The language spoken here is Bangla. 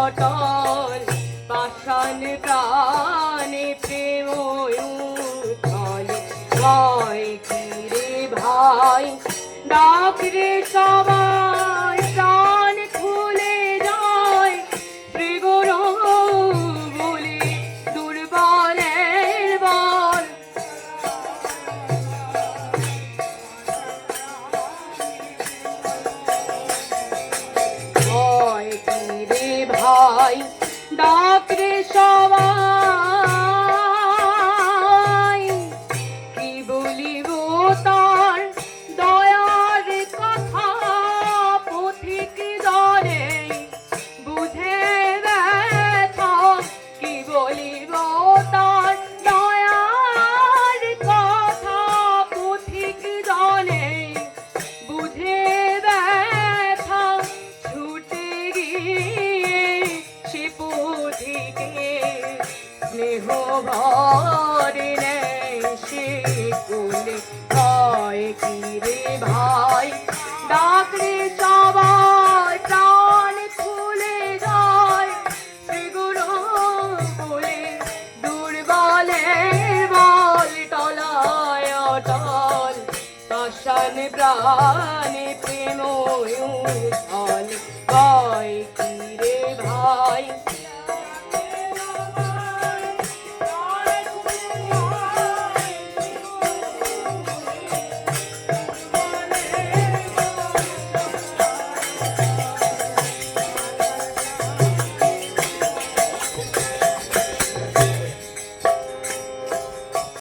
অটল পাষাণ প্রাণে প্রেম উথল ভয় কি রে ভাই ডাক রে সবাই প্রাণ খুলে যায় শ্রীগুরু বলে দুর্বলের বল ভয় কি রে ভাই ডাক রে সবাই কি বলিব তার দয়ার কথা পথিক দলে বুঝে ব্যথা কি বলিব তার দয়ার কথা পথিক দলে বুঝে ব্যথা ছুটে গিয়ে সে পথিকে স্নেহ ভরে নেয় সে কোলে ভয় কি রে ভাই ডাক রে সবাই প্রাণ খুলে যায় শ্রীগুরু বলে দুর্বলের বল টলায় অটল পাষাণ প্রাণে প্রেম উথল ভয় কি রে ভাই